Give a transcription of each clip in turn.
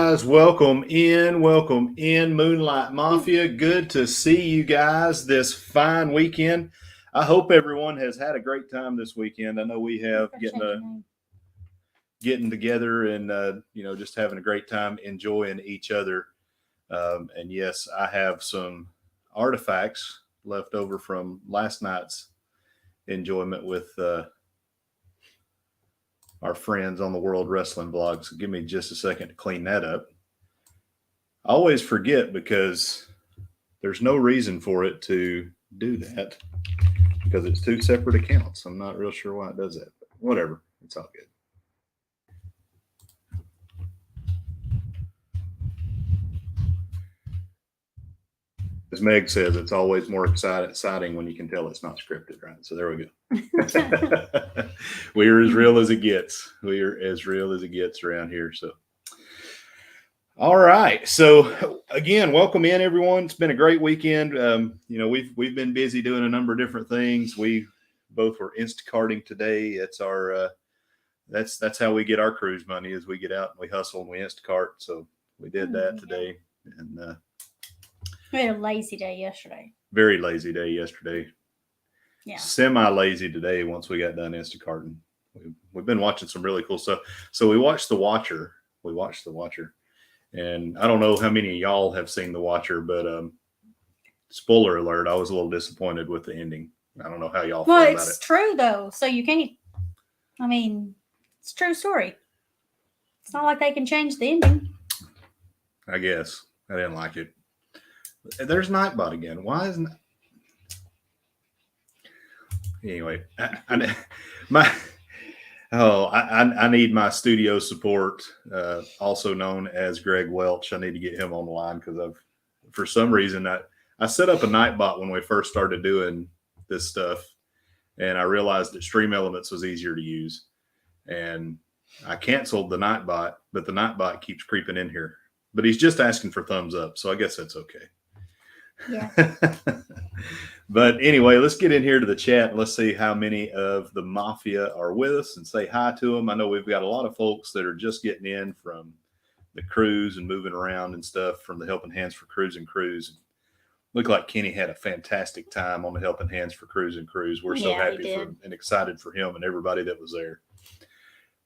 guys. Welcome in. Moonlight Mafia. Good to see you guys this fine weekend. I hope everyone has had a great time this weekend. I know we have getting together and just having a great time enjoying each other. And yes, I have some artifacts left over from last night's enjoyment with our friends on the World Wrestling Blog. So give me just a second to clean that up. I always forget because there's no reason for it to do that because it's two separate accounts. I'm not real sure why it does that, but whatever. It's all good. As Meg says, it's always more exciting when you can tell it's not scripted, right? So there we go. We are as real as it gets. We are as real as it gets around here. So, all right. So again, welcome in, everyone. It's been a great weekend. We've been busy doing a number of different things. We both were Instacarting today. It's our that's how we get our cruise money, is we get out and we hustle and we Instacart. So we did that today, and we had a lazy day yesterday. Very lazy day yesterday. Yeah. Semi-lazy today once we got done Instacarting. We've been watching some really cool stuff. So we watched The Watcher. And I don't know how many of y'all have seen The Watcher, but spoiler alert, I was a little disappointed with the ending. I don't know how y'all feel about it. Well, it's true, though. So you can't, it's a true story. It's not like they can change the ending. I guess. I didn't like it. There's Nightbot again. Why isn't it? Anyway, I need my studio support, also known as Greg Welch. I need to get him on the line because for some reason, I set up a Nightbot when we first started doing this stuff, and I realized that Stream Elements was easier to use, and I canceled the Nightbot, but the Nightbot keeps creeping in here. But he's just asking for thumbs up, so I guess that's okay. Yeah. But anyway, let's get in here to the chat and let's see how many of the Mafia are with us and say hi to them. I know we've got a lot of folks that are just getting in from the cruise and moving around and stuff from the Helping Hands for Cruise and Cruise. Looked like Kenny had a fantastic time on the Helping Hands for Cruise and Cruise. We're so happy and excited for him and everybody that was there.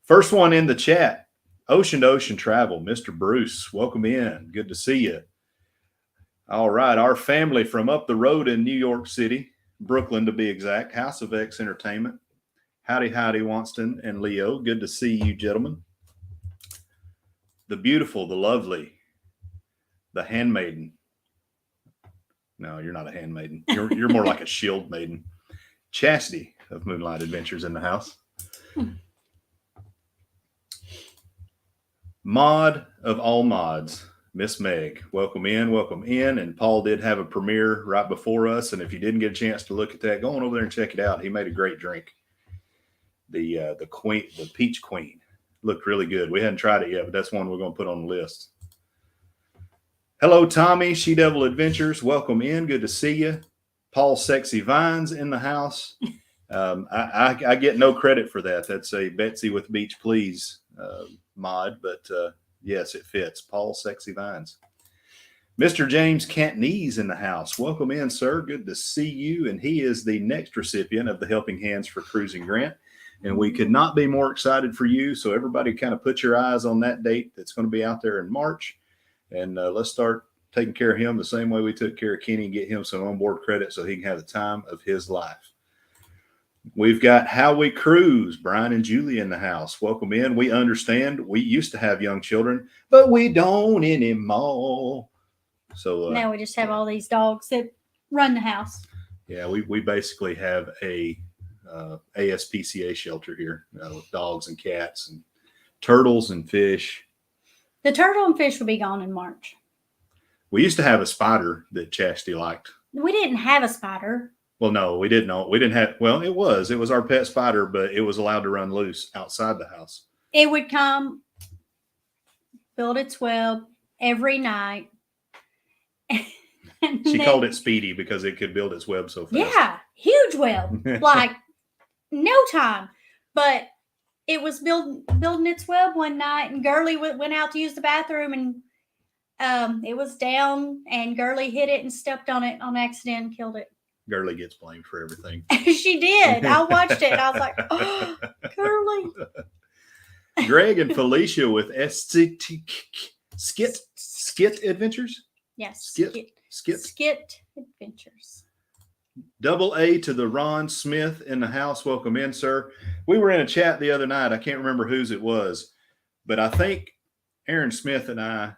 First one in the chat, Ocean to Ocean Travel, Mr. Bruce. Welcome in. Good to see you. All right, our family from up the road in New York City, Brooklyn to be exact, House of X Entertainment. Howdy, Wanston and Leo. Good to see you, gentlemen. The beautiful, the lovely, the handmaiden. No, you're not a handmaiden. You're more like a shield maiden. Chastity of Moonlight Adventures in the house. Mod of all mods. Miss Meg, welcome in. And Paul did have a premiere right before us. And if you didn't get a chance to look at that, go on over there and check it out. He made a great drink. The Peach Queen looked really good. We hadn't tried it yet, but that's one we're going to put on the list. Hello, Tommy, She Devil Adventures. Welcome in. Good to see you. Paul Sexy Vines in the house. I get no credit for that. That's a Betsy with Beach Please mod, but yes, it fits. Paul Sexy Vines. Mr. James Cantonese in the house. Welcome in, sir. Good to see you. And he is the next recipient of the Helping Hands for Cruising grant. And we could not be more excited for you. So everybody kind of put your eyes on that date that's going to be out there in March. And let's start taking care of him the same way we took care of Kenny and get him some onboard credit so he can have the time of his life. We've got How We Cruise, Brian and Julie in the house. Welcome in. We understand we used to have young children, but we don't anymore. So now we just have all these dogs that run the house. Yeah, we basically have a ASPCA shelter here with dogs and cats and turtles and fish. The turtle and fish will be gone in March. We used to have a spider that Chastity liked. We didn't have a spider. Well, no, we didn't know. We didn't have, well, it was our pet spider, but it was allowed to run loose outside the house. It would come, build its web every night. She called it Speedy because it could build its web so fast. Yeah, huge web, like no time. But it was building its web one night, and Gurley went out to use the bathroom, and it was down, and Gurley hit it and stepped on it on accident and killed it. Gurley gets blamed for everything. She did. I watched it, and I was like, oh, Gurley. Greg and Felicia with Skit Adventures? Yes. Skit Adventures. Double A to the Ron Smith in the house. Welcome in, sir. We were in a chat the other night. I can't remember whose it was, but I think Aaron Smith and I,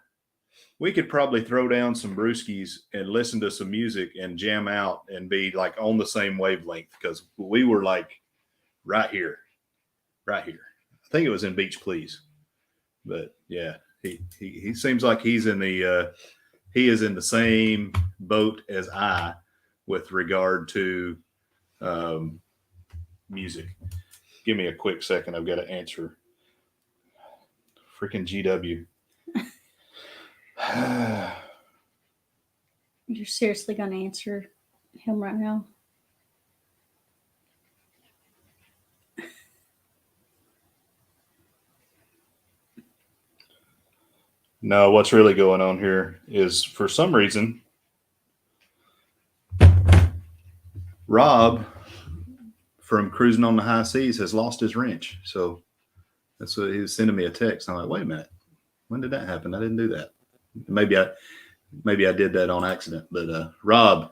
we could probably throw down some brewskis and listen to some music and jam out and be like on the same wavelength, because we were like right here. I think it was in Beach Please, but yeah, he seems like he is in the same boat as I with regard to music. Give me a quick second. I've got to answer freaking GW. You're seriously going to answer him right now? No, what's really going on here is, for some reason, Rob from Cruising on the High Seas has lost his wrench. So that's what he was sending me a text. I'm like, wait a minute. When did that happen? I didn't do that. Maybe I did that on accident. But Rob,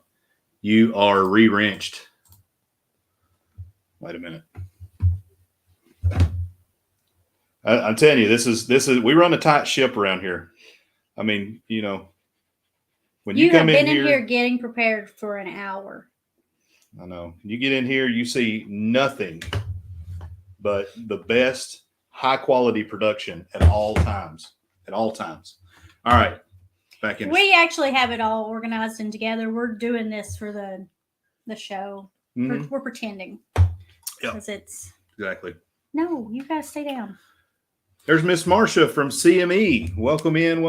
you are re-wrenched. Wait a minute. I'm telling you, this is we run a tight ship around here. I mean, you know, when you come have been in here getting prepared for an hour. I know. You get in here, you see nothing but the best high quality production at all times. All right. Back in. We actually have it all organized and together. We're doing this for the show. Mm-hmm. We're pretending. Because it's exactly. No, you gotta stay down. There's Miss Marcia from CME. Welcome in.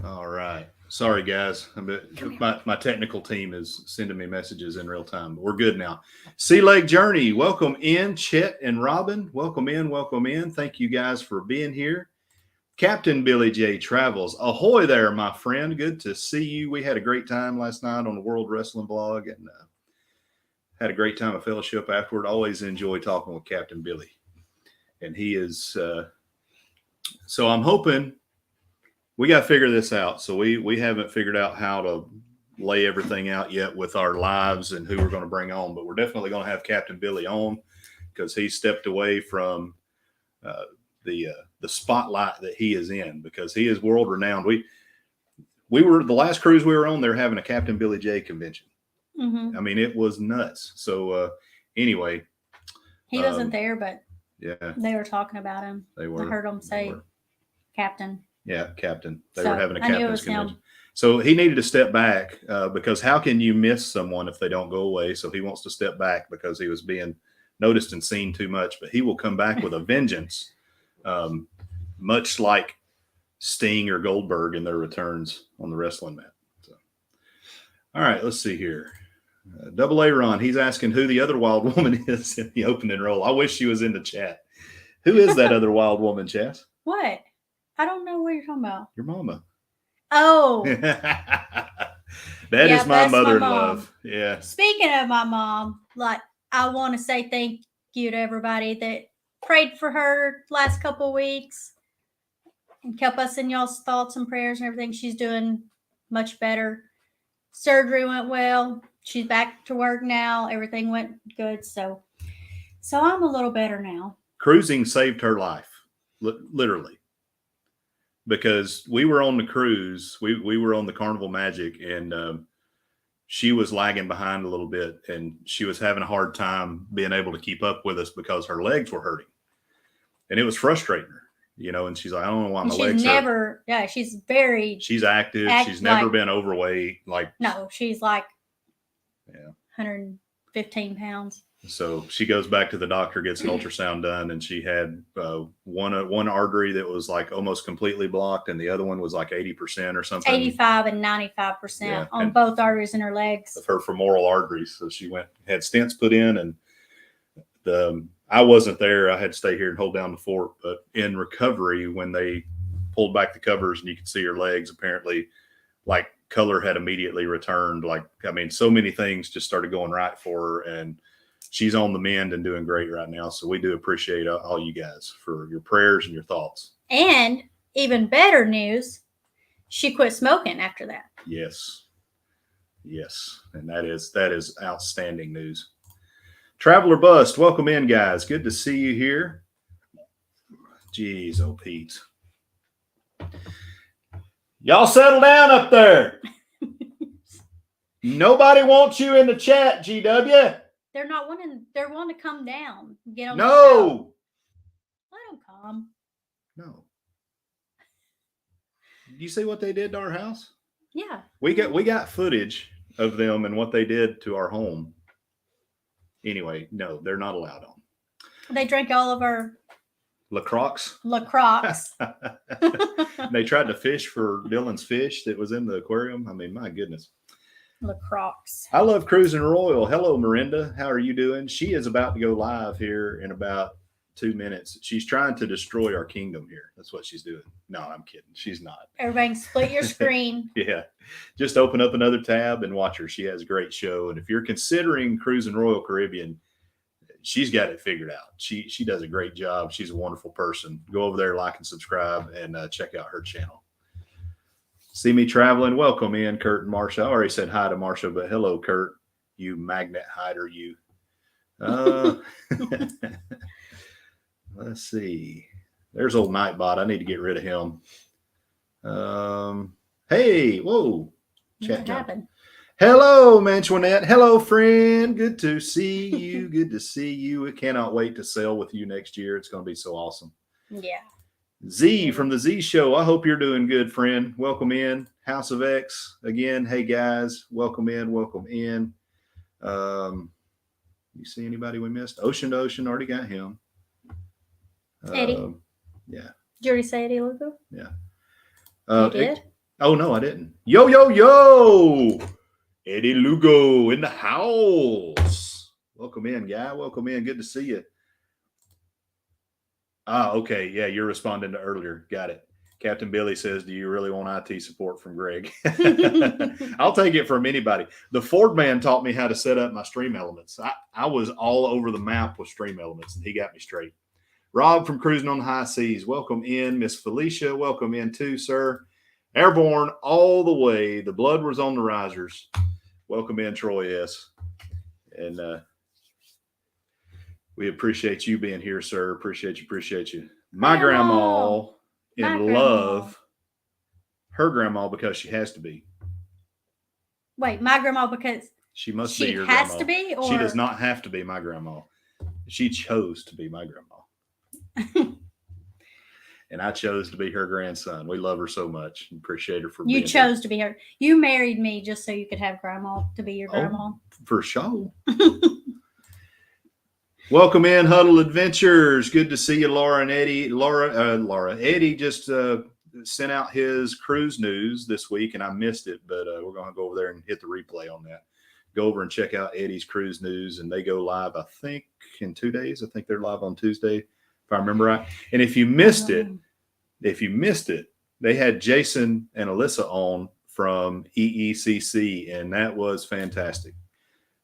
All right. Sorry, guys. My technical team is sending me messages in real time, but we're good now. Sea Lake Journey. Welcome in. Chet and Robin. Welcome in. Thank you guys for being here. Captain Billy J Travels. Ahoy there, my friend. Good to see you. We had a great time last night on the World Wrestling Blog, and had a great time of fellowship afterward. Always enjoy talking with Captain Billy. And he is, so I'm hoping we got to figure this out. So we haven't figured out how to lay everything out yet with our lives and who we're going to bring on, but we're definitely going to have Captain Billy on, because he stepped away from the spotlight that he is in, because he is world renowned. We were, the last cruise we were on, they're having a Captain Billy J convention. Mm-hmm. I mean, it was nuts. So anyway, he wasn't there, but yeah, they were talking about him. They were. I heard them say Captain. Yeah, Captain. They were having a captain's convention. Him. So he needed to step back because how can you miss someone if they don't go away? So he wants to step back because he was being noticed and seen too much. But he will come back with a vengeance, much like Sting or Goldberg in their returns on the wrestling mat. So, all right, let's see here. Double A Ron, he's asking who the other wild woman is in the opening role. I wish she was in the chat. Who is that other wild woman, Chas? What? I don't know what you're talking about. Your mama. Oh. That is my mother love. Yeah. Speaking of my mom, like, I want to say thank you to everybody that prayed for her last couple of weeks and kept us in y'all's thoughts and prayers and everything. She's doing much better. Surgery went well. She's back to work now. Everything went good. So I'm a little better now. Cruising saved her life, literally. Because we were on the cruise, we were on the Carnival Magic, and she was lagging behind a little bit, and she was having a hard time being able to keep up with us because her legs were hurting, and it was frustrating her, you know. And she's like, I don't know why my legs hurt. Yeah, she's active. She's never been overweight. Like, no, she's like 115 115 pounds. So she goes back to the doctor, gets an ultrasound done, and she had one artery that was like almost completely blocked, and the other one was like 80% or something. 85 and 95% on both arteries in her legs. Of her femoral arteries. So she had stents put in, and I wasn't there. I had to stay here and hold down the fort. But in recovery, when they pulled back the covers and you could see her legs, apparently, like color had immediately returned. Like, I mean, so many things just started going right for her, and she's on the mend and doing great right now. So we do appreciate all you guys for your prayers and your thoughts. And even better news, she quit smoking after that. Yes. And that is outstanding news. Traveler Bust, welcome in, guys. Good to see you here. Jeez, oh Pete. Y'all settle down up there. Nobody wants you in the chat, GW. They're wanting to come down. Get on No. the show. Let them come. No. You see what they did to our house? Yeah. We got footage of them and what they did to our home. Anyway, no, they're not allowed on. They drank all of our LaCroix. They tried to fish for Dylan's fish that was in the aquarium. I mean, my goodness. LaCroix. I love Cruising Royal. Hello, Miranda. How are you doing? She is about to go live here in about 2 minutes. She's trying to destroy our kingdom here. That's what she's doing. No, I'm kidding. She's not. Everybody split your screen. Yeah. Just open up another tab and watch her. She has a great show. And if you're considering Cruising Royal Caribbean, she's got it figured out. She does a great job. She's a wonderful person. Go over there, like and subscribe, and check out her channel. See me traveling. Welcome in, Kurt and Marsha. I already said hi to Marsha, but hello, Kurt. You magnet hider, you. Let's see. There's old Nightbot. I need to get rid of him. Hey, whoa. What happened? Hello, Manchwanette. Hello, friend. Good to see you. Good to see you. I cannot wait to sail with you next year. It's going to be so awesome. Yeah. Z from the Z Show. I hope you're doing good, friend. Welcome in. House of X. Again, hey, guys. Welcome in. Welcome in. You see anybody we missed? Ocean to Ocean. Already got him. Eddie. Yeah. Did you already say Eddie Lugo? Yeah. You did? Oh, no, I didn't. Yo, yo, yo. Eddie Lugo in the house. Welcome in, guy. Welcome in. Good to see you. Ah, okay. Yeah, you're responding to earlier. Got it. Captain Billy says, do you really want IT support from Greg? I'll take it from anybody. The Ford man taught me how to set up my stream elements. I was all over the map with stream elements, and he got me straight. Rob from Cruising on the High Seas. Welcome in. Miss Felicia, welcome in too, sir. Airborne all the way. The blood was on the risers. Welcome in, Troy S. And we appreciate you being here, sir. Appreciate you. My grandma love her grandma because she has to be. Wait, my grandma because she must be your grandma. She has to be? Or? She does not have to be my grandma. She chose to be my grandma. And I chose to be her grandson. We love her so much. Appreciate her for being chose to be her. You married me just so you could have grandma to be your grandma. For sure. Welcome in, Huddle Adventures. Good to see you, Laura and Eddie. Eddie just sent out his cruise news this week, and I missed it, but we're going to go over there and hit the replay on that. Go over and check out Eddie's cruise news, and they go live, I think, in 2 days. I think they're live on Tuesday, if I remember right. And if you missed it, they had Jason and Alyssa on from EECC, and that was fantastic.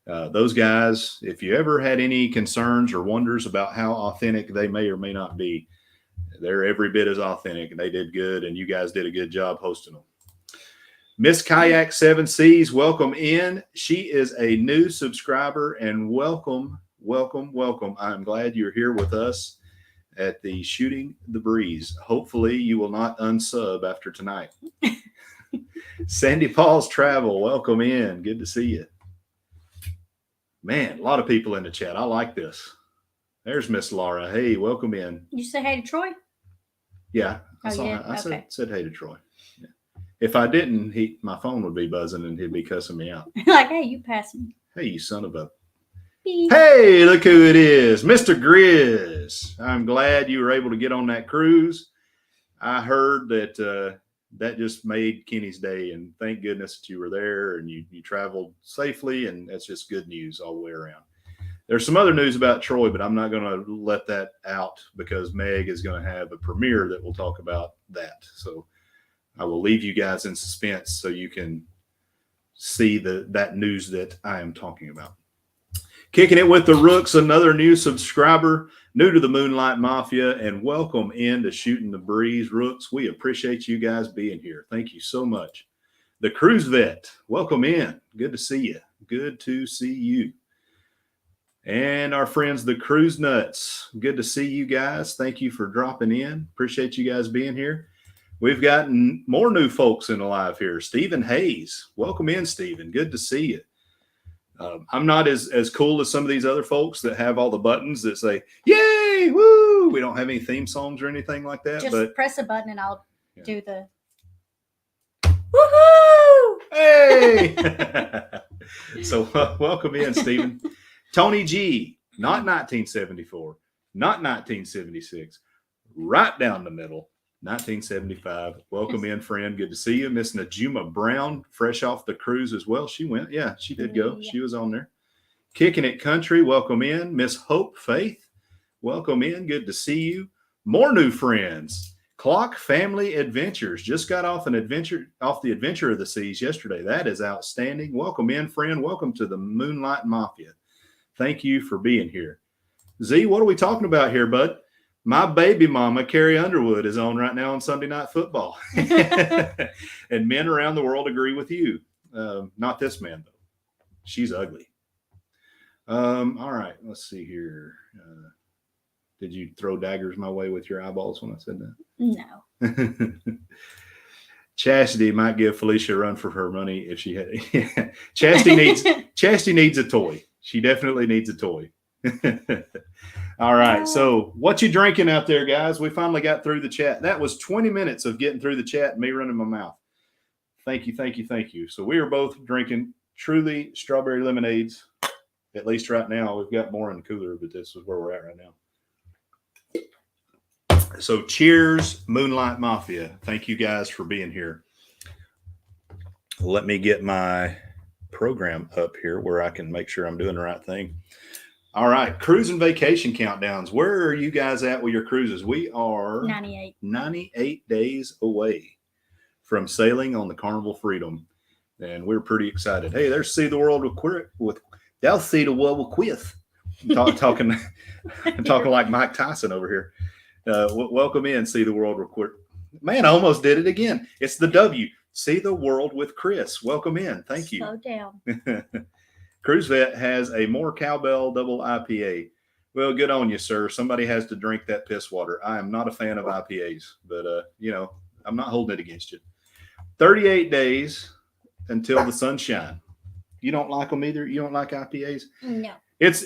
Those guys, if you ever had any concerns or wonders about how authentic they may or may not be, they're every bit as authentic, and they did good, and you guys did a good job hosting them. Miss Kayak 7 Seas, welcome in. She is a new subscriber, and welcome. I'm glad you're here with us at the Shooting the Breeze. Hopefully you will not unsub after tonight. Sandy Paul's Travel, welcome in. Good to see you. Man, a lot of people in the chat. I like this. There's Miss Laura. Hey, welcome in. You say hey to Troy? Yeah. I said hey to Troy. Yeah. If I didn't, my phone would be buzzing and he'd be cussing me out. Like, hey, you pass me. Hey, you son of a. Beep. Hey, look who it is, Mr. Grizz. I'm glad you were able to get on that cruise. I heard that that just made Kenny's day, and thank goodness that you were there and you traveled safely, and that's just good news all the way around. There's some other news about Troy, but I'm not going to let that out because Meg is going to have a premiere that will talk about that. So I will leave you guys in suspense so you can see that news that I am talking about. Kicking it with the Rooks, another new subscriber, new to the Moonlight Mafia, and welcome into Shootin the Breeze. Rooks, we appreciate you guys being here. Thank you so much. The Cruise Vet, welcome in. Good to see you. Good to see you. And our friends, the Cruise Nuts, good to see you guys. Thank you for dropping in. Appreciate you guys being here. We've got more new folks in the live here. Stephen Hayes, welcome in, Stephen. Good to see you. I'm not as cool as some of these other folks that have all the buttons that say, yay, woo. We don't have any theme songs or anything like that. Just press a button and I'll do the woohoo. Hey. So welcome in, Stephen. Tony G, not 1974, not 1976, right down the middle, 1975. Welcome in, friend. Good to see you. Miss Najuma Brown, fresh off the cruise as well. She went. Yeah, she did go. Yeah. She was on there. Kicking It Country, welcome in. Miss Hope Faith, welcome in. Good to see you. More new friends. Clock Family Adventures just got off the Adventure of the Seas yesterday. That is outstanding. Welcome in, friend. Welcome to the Moonlight Mafia. Thank you for being here. Z, what are we talking about here, bud? My baby mama, Carrie Underwood, is on right now on Sunday Night Football. And men around the world agree with you. Not this man, though. She's ugly. All right, let's see here. Did you throw daggers my way with your eyeballs when I said that? No. Chastity might give Felicia a run for her money if she had. Chastity needs a toy. She definitely needs a toy. All right. So what you drinking out there, guys? We finally got through the chat. That was 20 minutes of getting through the chat and me running my mouth. Thank you. Thank you. Thank you. So we are both drinking Truly strawberry lemonades. At least right now. We've got more in the cooler, but this is where we're at right now. So cheers, Moonlight Mafia. Thank you guys for being here. Let me get my program up here where I can make sure I'm doing the right thing. All right, cruise and vacation countdowns. Where are you guys at with your cruises? We are 98 days away from sailing on the Carnival Freedom, and we're pretty excited. Hey, there's See the World with they'll see the world with Quith. Talking like Mike Tyson over here. Welcome in, See the World with Quith. Man, I almost did it again. It's the W. See the World with Chris. Welcome in. Thank you. Slow down. Cruise Vet has a more Cowbell double IPA. Well, good on you, sir. Somebody has to drink that piss water. I am not a fan of IPAs, but, I'm not holding it against you. 38 days until the sunshine. You don't like them either? You don't like IPAs? No. It's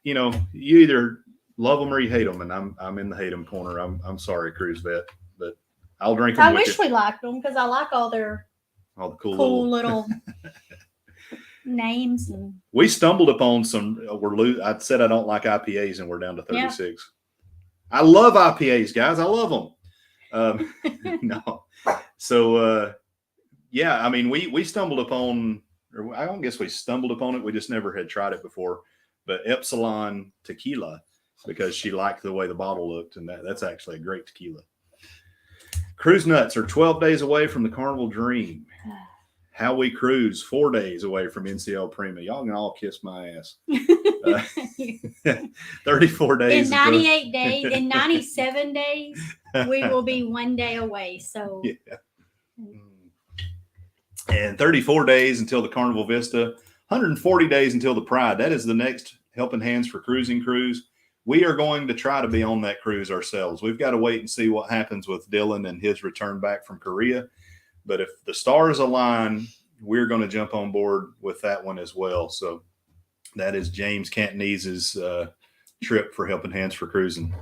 you either love them or you hate them, and I'm in the hate them corner. I'm sorry, Cruise Vet, but I'll drink them. I wish we liked them because I like all the cool little names. And we stumbled upon some. I said I don't like IPAs, and we're down to 36. Yeah. I love IPAs, guys. I love them. No, so I mean, we stumbled upon, or I don't guess we stumbled upon it. We just never had tried it before. But Epsilon Tequila, because she liked the way the bottle looked, and that's actually a great tequila. Cruise Nuts are 12 days away from the Carnival Dream. How We Cruise, 4 days away from NCL Prima. Y'all can all kiss my ass. 34 days. In 98 days, in 97 days, we will be 1 day away. So, yeah. And 34 days until the Carnival Vista, 140 days until the Pride. That is the next Helping Hands for Cruising cruise. We are going to try to be on that cruise ourselves. We've got to wait and see what happens with Dylan and his return back from Korea. But if the stars align, we're going to jump on board with that one as well. So that is James Cantonese's trip for Helping Hands for Cruising.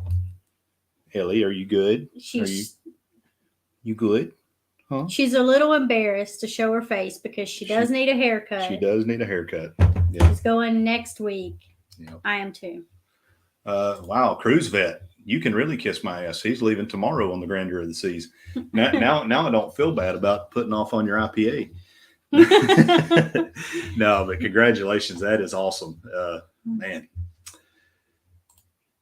Ellie, are you good? You good? Huh? She's a little embarrassed to show her face because she does need a haircut. She does need a haircut. Yeah. She's going next week. Yeah. I am too. Wow, cruise vet, you can really kiss my ass. He's leaving tomorrow on the Grandeur of the Seas. Now I don't feel bad about putting off on your IPA. No, but congratulations. That is awesome. Man.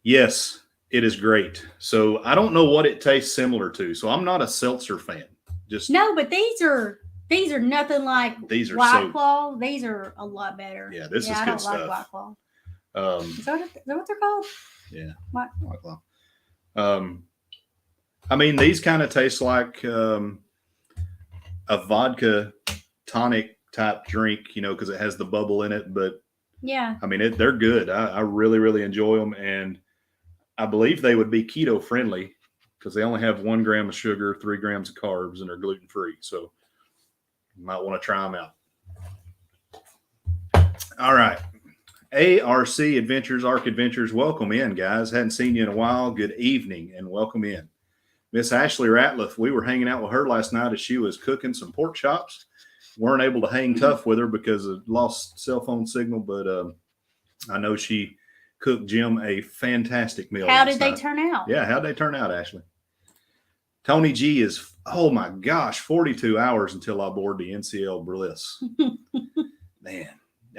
Yes, it is great. So I don't know what it tastes similar to. So I'm not a seltzer fan. Just No, but these are nothing like these are White so Claw. These are a lot better. Yeah, this is I good don't like stuff. White Claw. Is that what they're called? Yeah. White Claw. I mean, these kind of taste like a vodka tonic type drink, because it has the bubble in it. But yeah, I mean, they're good. I really, really enjoy them. And I believe they would be keto friendly because they only have 1 gram of sugar, 3 grams of carbs, and they're gluten free. So you might want to try them out. All right. ARC Adventures, welcome in, guys. Hadn't seen you in a while. Good evening and welcome in. Miss Ashley Ratliff, we were hanging out with her last night as she was cooking some pork chops. Weren't able to hang tough with her because of lost cell phone signal, but I know she cooked Jim a fantastic meal. How did they turn out? Yeah, how'd they turn out, Ashley? Tony G is, oh my gosh, 42 hours until I board the NCL Bliss. Man,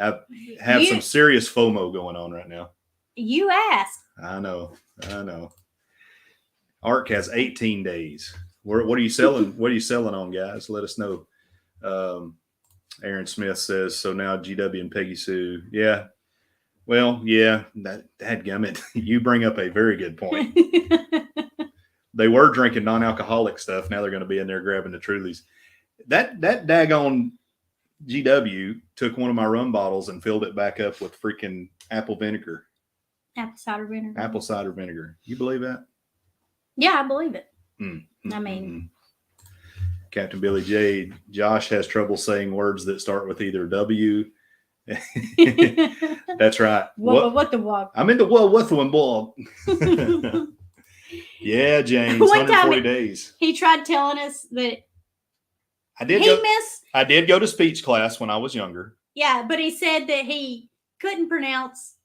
I have some serious FOMO going on right now. You asked. I know. ARC has 18 days. What are you selling? What are you selling on, guys? Let us know. Aaron Smith says, so now GW and Peggy Sue. Yeah. Well, yeah, dadgummit. You bring up a very good point. They were drinking non-alcoholic stuff. Now they're going to be in there grabbing the Trulies. That daggone GW took one of my rum bottles and filled it back up with freaking apple vinegar. Apple cider vinegar. Apple cider vinegar. You believe that? Yeah, I believe it. I mean, Captain Billy J. Josh has trouble saying words that start with either W. That's right. What the walk? I'm in the what the one ball. Yeah, James. 140 days. He tried telling us that I did go to speech class when I was younger. Yeah, but he said that he couldn't pronounce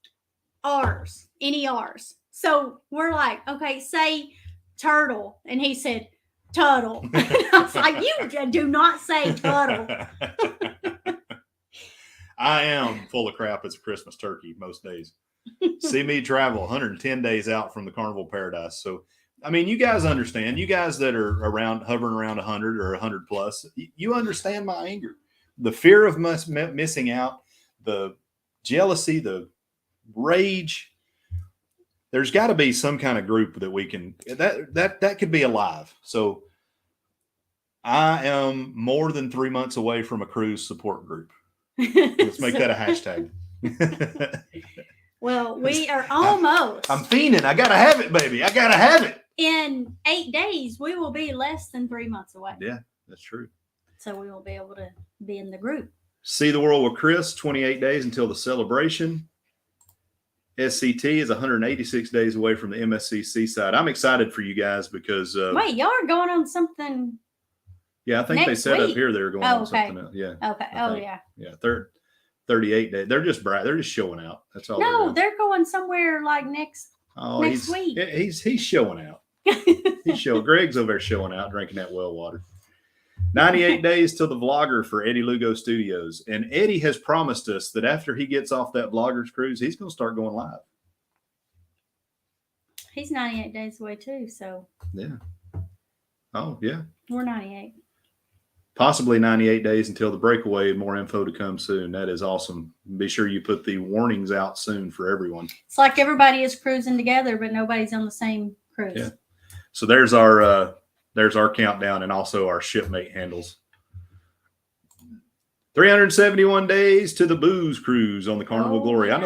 R's, any R's. So we're like, okay, say turtle. And he said, Tuttle. And I was like, you do not say Tuttle. I am full of crap as a Christmas turkey most days. See me travel 110 days out from the carnival paradise. So, I mean, you guys understand. You guys that are hovering around 100 or 100 plus, you understand my anger. The fear of missing out, the jealousy, the rage. There's got to be some kind of group that we can that could be alive. So I am more than 3 months away from a cruise support group. Let's make that a hashtag. Well, we are almost. I'm fiending. I gotta have it, baby. I gotta have it. In 8 days, we will be less than 3 months away. Yeah, that's true. So we will be able to be in the group. See the World with Chris, 28 days until the celebration. SCT is 186 days away from the MSC Seaside. I'm excited for you guys because wait, y'all are going on something. Yeah, I think they said up here they were going on something else. Yeah. Okay. Yeah. 38 days. They're just bright. They're just showing out. That's all. No, they're going somewhere like next week. He's showing out. Greg's over there showing out, drinking that well water. 98 days till the vlogger for Eddie Lugo Studios. And Eddie has promised us that after he gets off that vlogger's cruise, he's going to start going live. He's 98 days away too, so. Yeah. Oh, yeah. We're 98. Possibly 98 days until the breakaway. More info to come soon. That is awesome. Be sure you put the warnings out soon for everyone. It's like everybody is cruising together, but nobody's on the same cruise. Yeah. So there's our countdown and also our shipmate handles. 371 days to the booze cruise on the Carnival Glory. Yeah.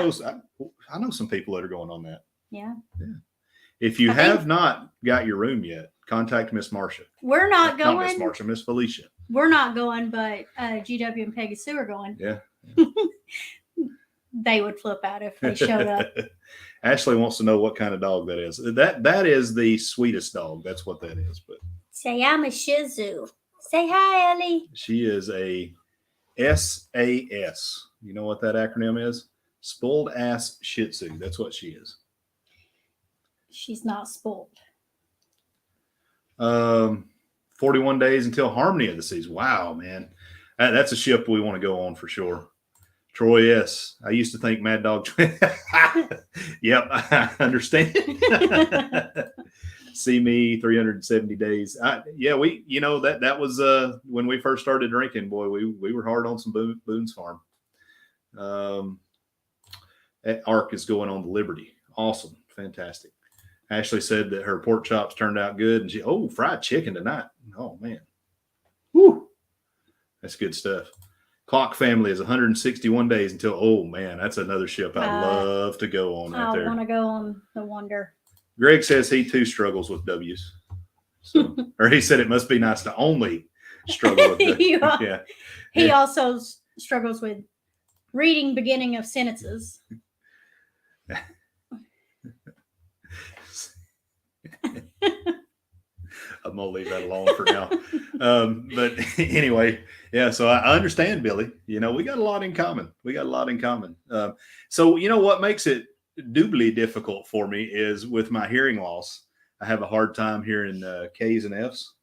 I know some people that are going on that. Yeah. If you have not got your room yet, contact Miss Marcia. We're not going. Not Miss Marcia, Miss Felicia. We're not going, but GW and Peggy Sue are going. Yeah. They would flip out if they showed up. Ashley wants to know what kind of dog that is. That is the sweetest dog. That's what that is. But say I'm a Shih Tzu. Say hi, Ellie. She is a SAS. You know what that acronym is? Spoiled ass Shih Tzu. That's what she is. She's not spoiled. 41 days until Harmony of the Seas. Wow, man. That's a ship we want to go on for sure. Troy S. I used to think Mad Dog. Yep, I understand. See me 370 days. Yeah, that was when we first started drinking. Boy, we were hard on some Boone's Farm. Ark is going on the Liberty. Awesome, fantastic. Ashley said that her pork chops turned out good, and fried chicken tonight. Oh man, woo, that's good stuff. Clock Family is 161 days until. Oh man, that's another ship I'd love to go on right there. I want to go on the Wonder. Greg says he too struggles with W's, so or he said it must be nice to only struggle with W. Yeah. He also struggles with reading beginning of sentences. I'm gonna leave that alone for now. But anyway, yeah. So I understand, Billy. We got a lot in common. So what makes it doubly difficult for me is with my hearing loss. I have a hard time hearing K's and F's.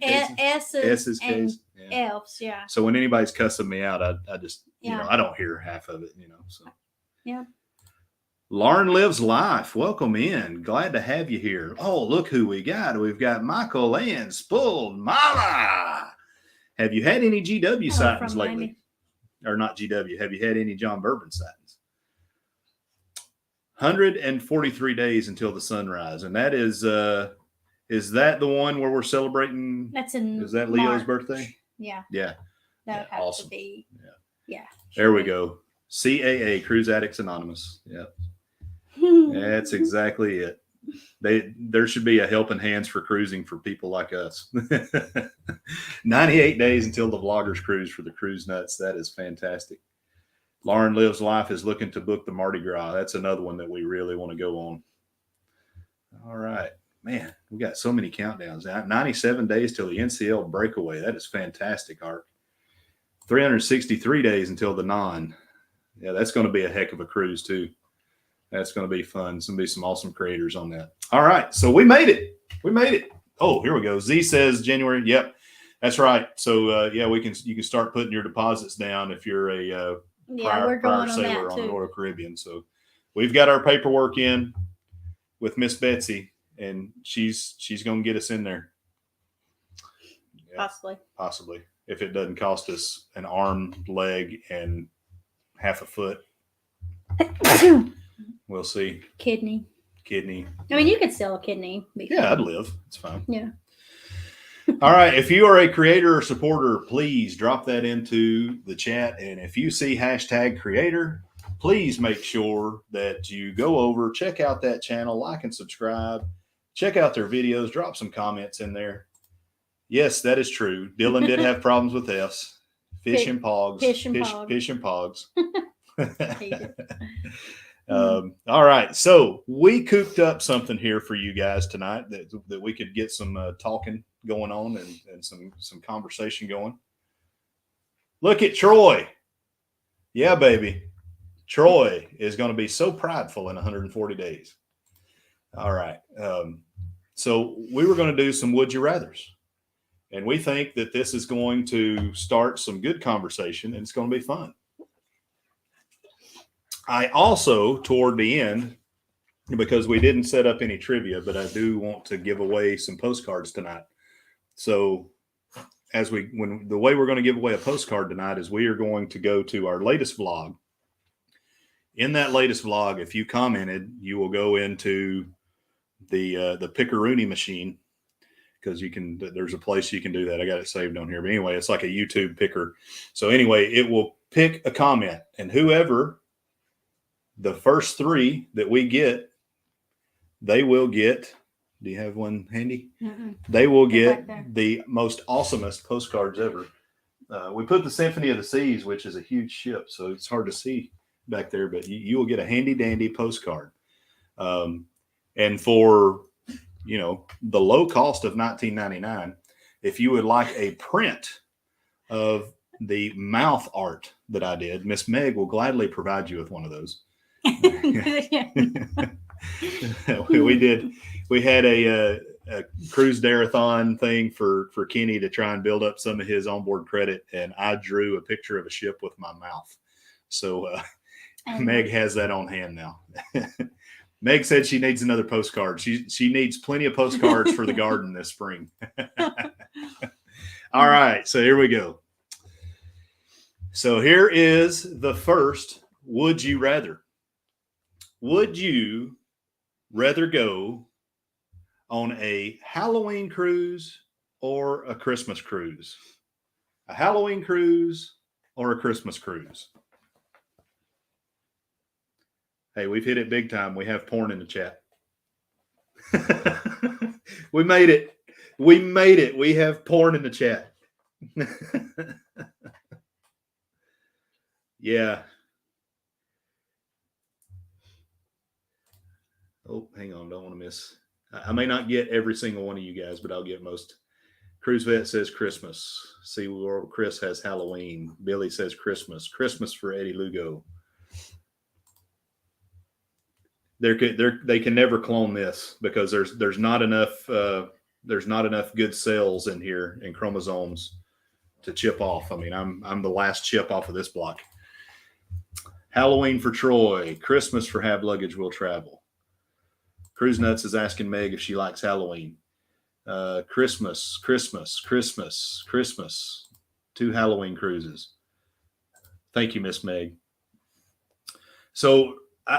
S's, K's, F's. Yeah. So when anybody's cussing me out, I just I don't hear half of it. So yeah. Lauren Lives Life, welcome in. Glad to have you here. Oh, look who we got. We've got Michael and Spoiled Mama. Have you had any GW sightings lately? Miami. Or not GW. Have you had any John Bourbon sightings? 143 days until the sunrise. And that is that the one where we're celebrating? Is that Leo's birthday? Yeah. Yeah. That would have awesome. to be. Yeah. There we go. CAA, Cruise Addicts Anonymous. Yeah. That's exactly it. There should be a helping hands for cruising for people like us. 98 days until the vloggers cruise for the cruise nuts. That is fantastic. Lauren Lives Life is looking to book the Mardi Gras. That's another one that we really want to go on. All right, man, we got so many countdowns now. 97 days till the NCL breakaway. That is fantastic, Art. 363 days until the non. Yeah, that's going to be a heck of a cruise too. That's going to be fun. There's going to be some awesome creators on that. All right. So we made it. Oh, here we go. Z says January. Yep. That's right. So you can start putting your deposits down if you're a prior sailor on the Royal Caribbean. So we've got our paperwork in with Miss Betsy, and she's going to get us in there. Yeah, possibly. If it doesn't cost us an arm, leg, and half a foot. We'll see. Kidney. I mean, you could sell a kidney. Yeah, I'd live. It's fine. Yeah. All right. If you are a creator or supporter, please drop that into the chat. And if you see #creator, please make sure that you go over, check out that channel, like and subscribe, check out their videos, drop some comments in there. Yes, that is true. Dylan did have problems with F's. Fish and pogs. All right. So we cooked up something here for you guys tonight that we could get some talking going on and some conversation going. Look at Troy. Yeah, baby. Troy is going to be so prideful in 140 days. All right. So we were going to do some Would You Rathers. And we think that this is going to start some good conversation, and it's going to be fun. I also, toward the end, because we didn't set up any trivia, but I do want to give away some postcards tonight. So the way we're going to give away a postcard tonight is we are going to go to our latest vlog. In that latest vlog, if you commented, you will go into the Pickaroony machine, because there's a place you can do that. I got it saved on here. But anyway, it's like a YouTube picker. So anyway, it will pick a comment, and whoever the first 3 that we get, they will get. Do you have one handy? Mm-mm. They will get the most awesomest postcards ever. We put the Symphony of the Seas, which is a huge ship, so it's hard to see back there, but you will get a handy dandy postcard. And for the low cost of $19.99, if you would like a print of the mouth art that I did, Miss Meg will gladly provide you with one of those. We had a cruise darathon thing for Kenny to try and build up some of his onboard credit, and I drew a picture of a ship with my mouth. So Meg has that on hand now. Meg said she needs another postcard. She needs plenty of postcards for the garden this spring. All right, so here we go. So here is the first would you rather. Would you rather go on a Halloween cruise or a Christmas cruise? A Halloween cruise or a Christmas cruise? Hey, we've hit it big time. We have porn in the chat. We made it. We made it. We have porn in the chat. Yeah. Oh, hang on. Don't want to miss. I may not get every single one of you guys, but I'll get most. Cruise Vet says Christmas. SeaWorld Chris has Halloween. Billy says Christmas. Christmas for Eddie Lugo. They can never clone this because there's not enough good cells in here in chromosomes to chip off. I mean, I'm the last chip off of this block. Halloween for Troy. Christmas for Have Luggage Will Travel. Cruise Nuts is asking Meg if she likes Halloween. Christmas. 2 Halloween cruises. Thank you, Miss Meg. So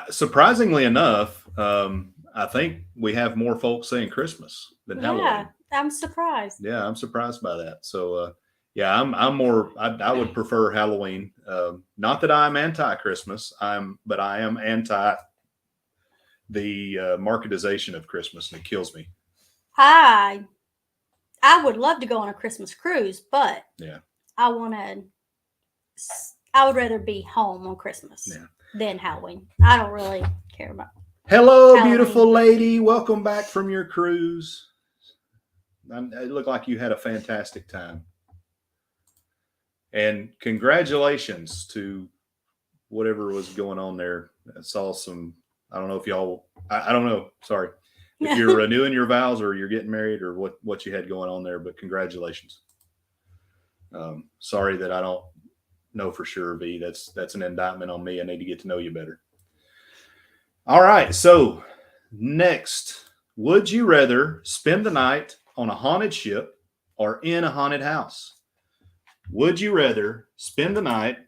surprisingly enough, I think we have more folks saying Christmas than Halloween. Yeah, I'm surprised. Yeah, I'm surprised by that. So yeah, I'm more. I would prefer Halloween. Not that I'm anti-Christmas. But I am anti the marketization of Christmas, and it kills me. I would love to go on a Christmas cruise, but yeah, I would rather be home on Christmas than Halloween. I don't really care about. Hello, Halloween. beautiful lady. Welcome back from your cruise. It looked like you had a fantastic time. And congratulations to whatever was going on there. I saw some, I don't know if y'all, I don't know. Sorry. If you're renewing your vows or you're getting married or what you had going on there, but congratulations. Sorry that I don't know for sure, V. That's an indictment on me. I need to get to know you better. All right. So next, would you rather spend the night on a haunted ship or in a haunted house? Would you rather spend the night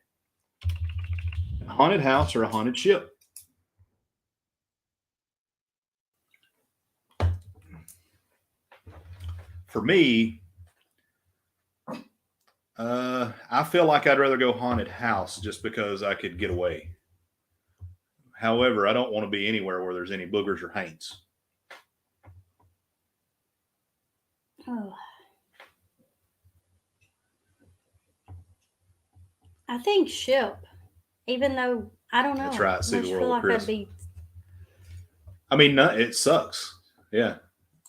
in a haunted house or a haunted ship? For me, I feel like I'd rather go haunted house just because I could get away. However, I don't want to be anywhere where there's any boogers or haints. Oh. I think ship, even though I don't know. That's right. See the world, like Chris. Be... I mean, it sucks. Yeah.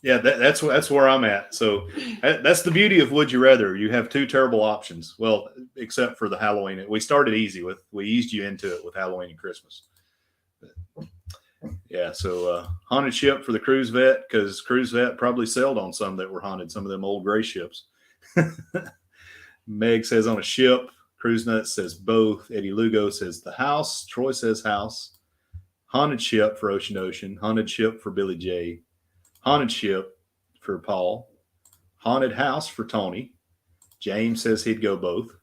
Yeah, that's where I'm at. So that's the beauty of Would You Rather. You have 2 terrible options. Well, except for the Halloween. We started easy we eased you into it with Halloween and Christmas. Yeah, so haunted ship for the Cruise Vet, because Cruise Vet probably sailed on some that were haunted, some of them old gray ships. Meg says on a ship. Cruise Nut says both. Eddie Lugo says the house. Troy says house. Haunted ship for Ocean. Haunted ship for Billy J. Haunted ship for Paul. Haunted house for Tony. James says he'd go both.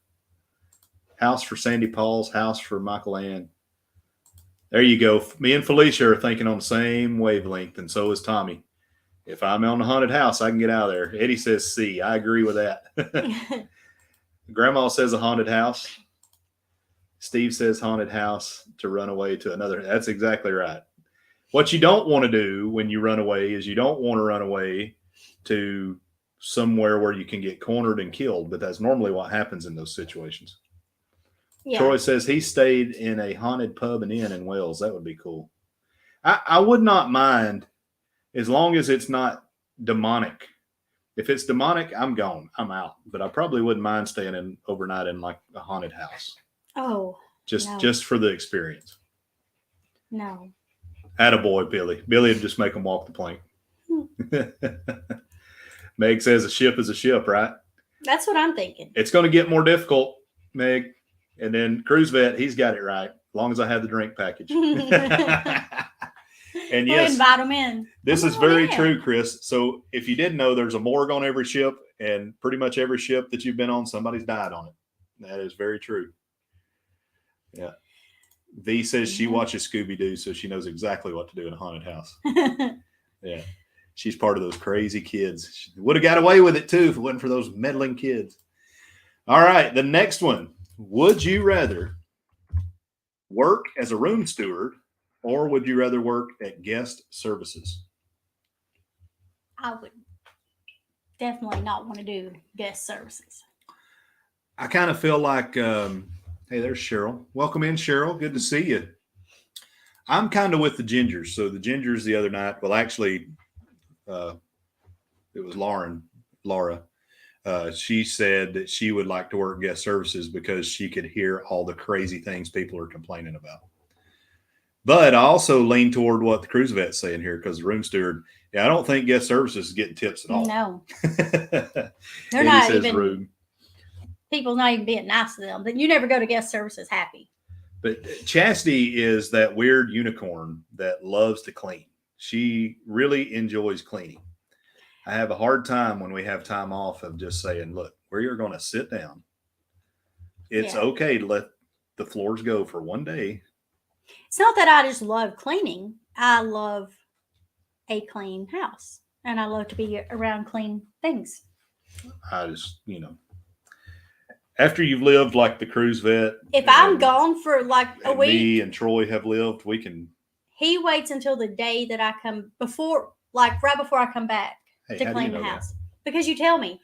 House for Sandy Paul's. House for Michael Ann. There you go. Me and Felicia are thinking on the same wavelength, and so is Tommy. If I'm on the haunted house, I can get out of there. Eddie says C. I agree with that. Grandma says a haunted house. Steve says haunted house to run away to another. That's exactly right. What you don't want to do when you run away is you don't want to run away to somewhere where you can get cornered and killed, but that's normally what happens in those situations. Yeah. Troy says he stayed in a haunted pub and inn in Wales. That would be cool. I would not mind as long as it's not demonic. If it's demonic, I'm gone. I'm out. But I probably wouldn't mind staying overnight in like a haunted house. Oh, no. Just for the experience. No. Attaboy, Billy. Billy would just make them walk the plank. Meg says a ship is a ship, right? That's what I'm thinking. It's going to get more difficult, Meg. And then Cruise Vet, he's got it right. As long as I have the drink package. And yes, invite them in. This is very true, Chris. So if you didn't know, there's a morgue on every ship, and pretty much every ship that you've been on, somebody's died on it. That is very true. Yeah. V says she watches Scooby-Doo, so she knows exactly what to do in a haunted house. Yeah. She's part of those crazy kids. She would have got away with it too if it wasn't for those meddling kids. All right. The next one. Would you rather work as a room steward, or would you rather work at guest services? I would definitely not want to do guest services. I kind of feel like, hey, there's Cheryl. Welcome in, Cheryl. Good to see you. I'm kind of with the Gingers. So the Gingers the other night, well, actually, it was Laura. She said that she would like to work guest services because she could hear all the crazy things people are complaining about. But I also lean toward what the cruise vet's saying here, because the room steward, I don't think guest services is getting tips at all. No. They're not even rude. People not even being nice to them. But you never go to guest services happy. But Chastity is that weird unicorn that loves to clean. She really enjoys cleaning. I have a hard time when we have time off of just saying, look, we're going to sit down. It's okay to let the floors go for one day. It's not that I just love cleaning. I love a clean house, and I love to be around clean things. I just, after you've lived like the cruise vet. If I'm gone for like a week. Me and Troy have lived, we can. He waits until the day that I come right before I come back to clean the house. Because you tell me,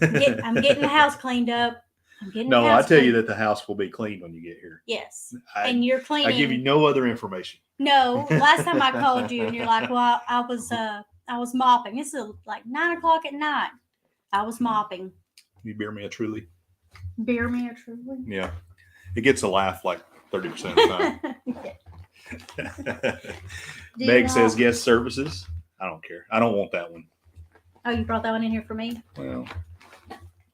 I'm getting the house cleaned up. I tell you that the house will be clean when you get here. Yes. And you're cleaning. I give you no other information. No. Last time I called you and you're like, well, I was mopping. This is like 9:00 at night. I was mopping. You beer me a truly? Beer me a truly? Yeah. It gets a laugh like 30% of the time. Meg says guest services. I don't care. I don't want that one. Oh, you brought that one in here for me? Well,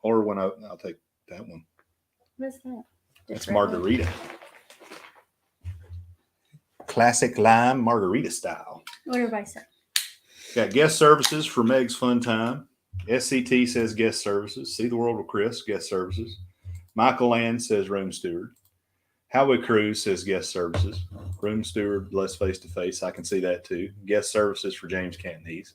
or when I'll take that one. What's that? That's margarita. Classic lime margarita style. What did everybody say? Got guest services for Meg's fun time. SCT says guest services. See the World with Chris, guest services. Michael Land says room steward. Howie Cruz says guest services. Room steward, less face-to-face. I can see that too. Guest services for James Cantonese.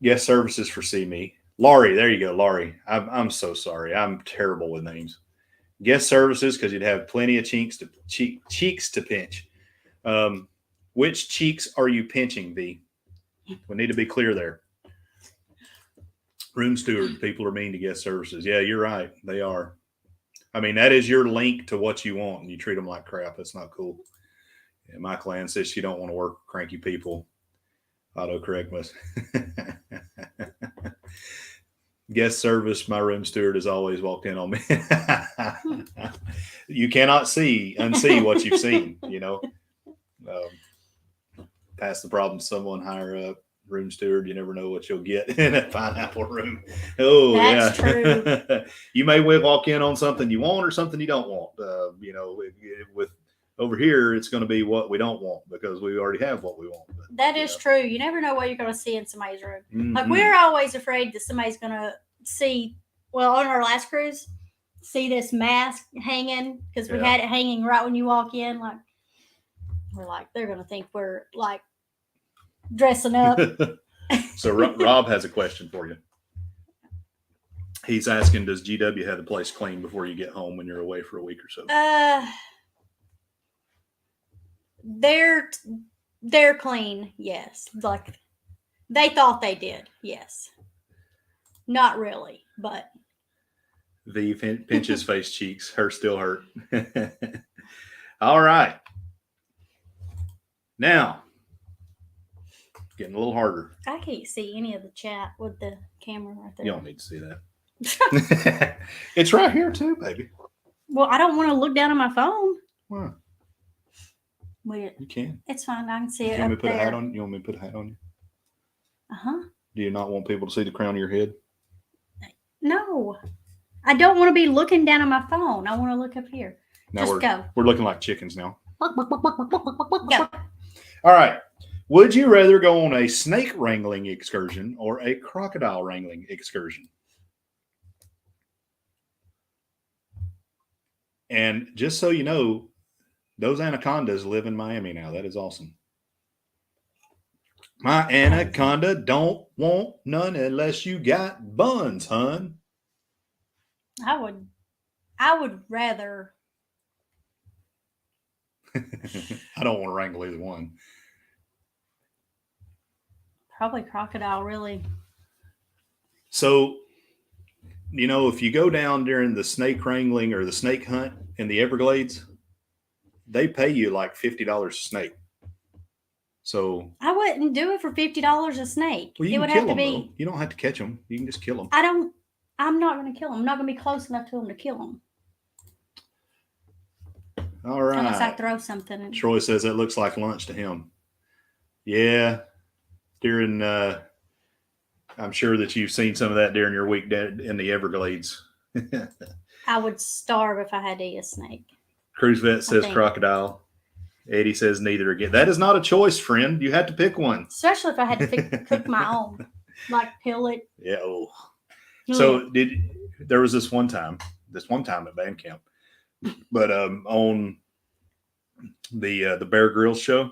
Guest services for See Me. Laurie, there you go, Laurie. I'm so sorry. I'm terrible with names. Guest services, because you'd have plenty of cheeks to pinch. Which cheeks are you pinching, V? We need to be clear there. Room steward, people are mean to guest services. Yeah, you're right. They are. I mean, that is your link to what you want, and you treat them like crap. That's not cool. Yeah, Michael Ann says she don't want to work with cranky people. Autocorrect must. Guest service, my room steward has always walked in on me. You cannot unsee what you've seen, Pass the problem to someone higher up. Room steward, you never know what you'll get in a pineapple room. Oh, that's true. You may walk in on something you want or something you don't want. With over here, it's going to be what we don't want because we already have what we want. But, that is true. You never know what you're going to see in somebody's room. Mm-hmm. Like we're always afraid that somebody's going to see. Well, on our last cruise, see this mask hanging because we had it hanging right when you walk in. Like we're like they're going to think we're like dressing up. So Rob has a question for you. He's asking, does GW have the place clean before you get home when you're away for a week or so? They're clean, yes. Like they thought they did, yes. Not really, but V pinches face cheeks. Her still hurt. All right. Now, getting a little harder. I can't see any of the chat with the camera right there. You don't need to see that. It's right here too, baby. Well, I don't want to look down at my phone. Well, Wait, you can. it's fine. I can see You it want me up to put a hat there. on? You want me to put a hat on you? Uh-huh. Do you not want people to see the crown of your head? No. I don't want to be looking down at my phone. I want to look up here. Now Just go. We're looking like chickens now. Go. All right. Would you rather go on a snake wrangling excursion or a crocodile wrangling excursion? And just so you know, those anacondas live in Miami now. That is awesome. My anaconda don't want none unless you got buns, hun. I would rather. I don't want to wrangle either one. Probably crocodile, really. So, you know, if you go down during the snake wrangling or the snake hunt in the Everglades, they pay you like $50 a snake. So I wouldn't do it for $50 a snake. well, you It can would kill have to them, be. though. You don't have to catch them. You can just kill them. I'm not going to kill them. I'm not going to be close enough to them to kill them. All right. Unless I throw something. Troy says that looks like lunch to him. Yeah. During, I'm sure that you've seen some of that during your week in the Everglades. I would starve if I had to eat a snake. Cruise Vet says crocodile. Eddie says neither again. That is not a choice, friend. You had to pick one. Especially if I had to cook my own. Like peel it. Yeah. Oh. So there was this one time at band camp, but on the Bear Grylls show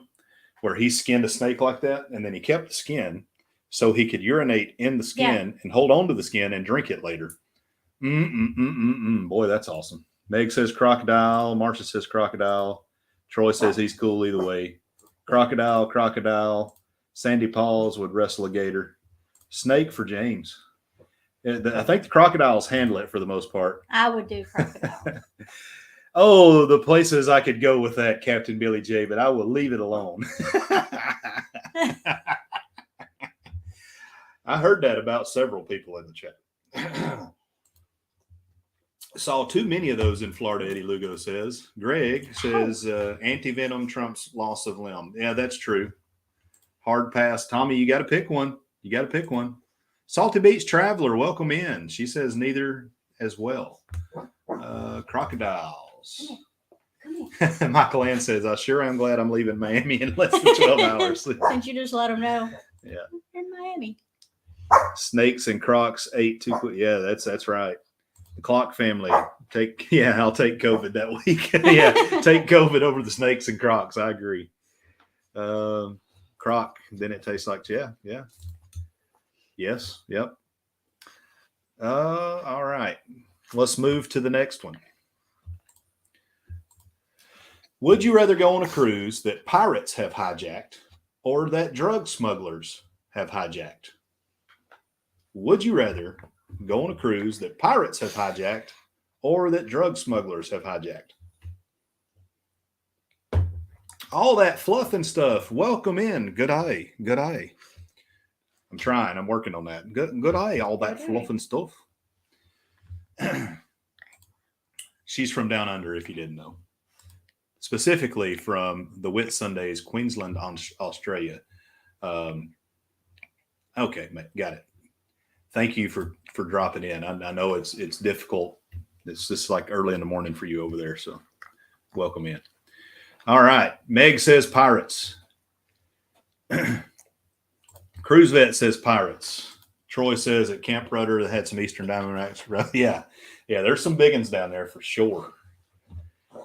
where he skinned a snake like that, and then he kept the skin so he could urinate in the skin and hold on to the skin and drink it later. Boy, that's awesome. Meg says crocodile. Marcia says crocodile. Troy says he's cool either way. Crocodile. Sandy Pauls would wrestle a gator. Snake for James. I think the crocodiles handle it for the most part. I would do crocodile. Oh, the places I could go with that, Captain Billy J, but I will leave it alone. I heard that about several people in the chat. Saw too many of those in Florida, Eddie Lugo says. Greg says anti-venom trumps loss of limb. Yeah, that's true. Hard pass. Tommy, you got to pick one. Salty Beach Traveler, welcome in. She says neither as well. Crocodiles. Michael Ann says, I sure am glad I'm leaving Miami in less than 12 hours. Since you just let them know. Yeah. In Miami. Snakes and crocs ate too quick. Yeah, that's right. The Clock family. I'll take COVID that week. Yeah, take COVID over the snakes and crocs. I agree. Croc, then it tastes like, yeah. Yes, yep. All right. Let's move to the next one. Would you rather go on a cruise that pirates have hijacked or that drug smugglers have hijacked? Would you rather go on a cruise that pirates have hijacked or that drug smugglers have hijacked? All that fluff and stuff. Welcome in. Good eye. I'm trying. I'm working on that. Good eye. All that fluff and stuff. She's from Downunder, if you didn't know. Specifically from the Whitsundays, Queensland, Australia. Okay, got it. Thank you for dropping in. I know it's difficult. It's just like early in the morning for you over there. So welcome in. All right. Meg says pirates. Cruise Vet says pirates. Troy says at Camp Rudder that had some Eastern Diamondbacks. Yeah. There's some big ones down there for sure.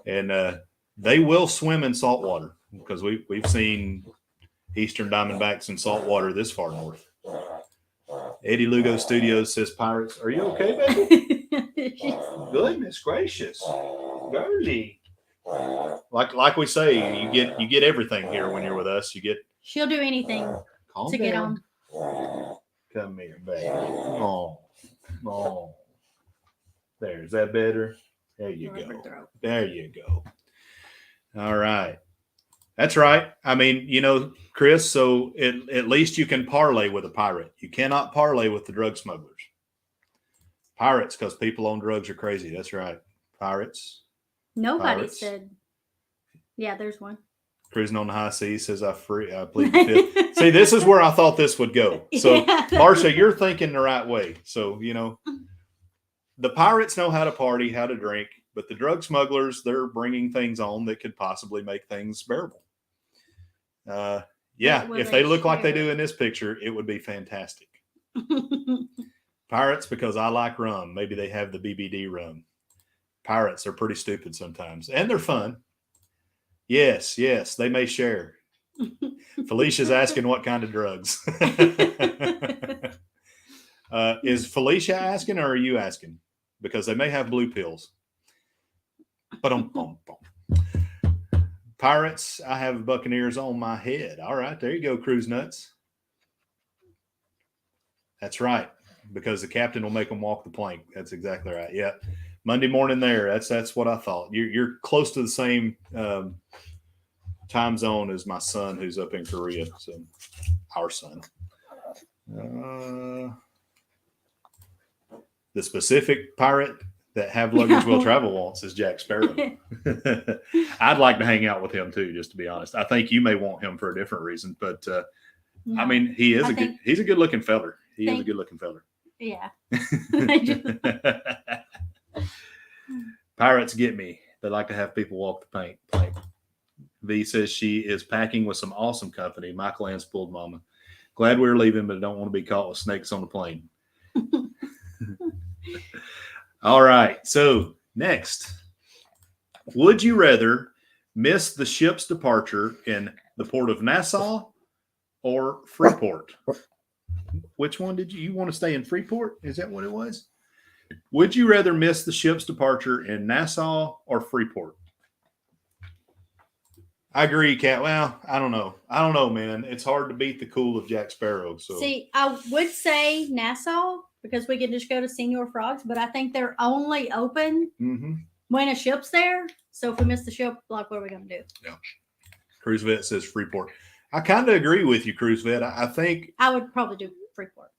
And they will swim in salt water because we've seen Eastern Diamondbacks in salt water this far north. Eddie Lugo Studios says pirates. Are you okay, baby? Goodness gracious, girly. Like we say, you get everything here when you're with us. She'll do anything to get on. Come here, baby. Oh. There's that better. There you go. There you go. All right. That's right. I mean, Chris, so at least you can parlay with a pirate. You cannot parlay with the drug smugglers. Pirates, because people on drugs are crazy. That's right. Pirates. Nobody Pirates. said. Yeah, there's one. Cruising on the high seas says I plead the fifth. See, this is where I thought this would go. So, Yeah. Marcia, you're thinking the right way. So, the pirates know how to party, how to drink, but the drug smugglers, they're bringing things on that could possibly make things bearable. Yeah, if they look like they do in this picture, it would be fantastic. Pirates, because I like rum. Maybe they have the BBD rum. Pirates are pretty stupid sometimes, and they're fun. Yes, they may share. Felicia's asking what kind of drugs. Is Felicia asking or are you asking? Because they may have blue pills. Pirates, I have Buccaneers on my head. All right, there you go, Cruise Nuts. That's right, because the captain will make them walk the plank. That's exactly right. Yeah, Monday morning there. That's what I thought. You're close to the same time zone as my son, who's up in Korea. So, our son. The specific pirate that have luggage will travel wants is Jack Sparrow. I'd like to hang out with him too, just to be honest. I think you may want him for a different reason, but no, I mean, he's a good looking feller. He is a good looking feller. Yeah. Pirates get me. They like to have people walk the plank. V says she is packing with some awesome company. Michael Ann's pulled mama. Glad we're leaving, but don't want to be caught with snakes on the plane. All right. So next, would you rather miss the ship's departure in the port of Nassau or Freeport? Which one did you want to stay in Freeport? Is that what it was? Would you rather miss the ship's departure in Nassau or Freeport? I agree, Kat. Well, I don't know, man. It's hard to beat the cool of Jack Sparrow. So see, I would say Nassau because we can just go to Senior Frogs, but I think they're only open when a ship's there. So if we miss the ship, like, what are we going to do? Yeah. Cruise Vet says Freeport. I kind of agree with you, Cruise Vet. I think I would probably do Freeport.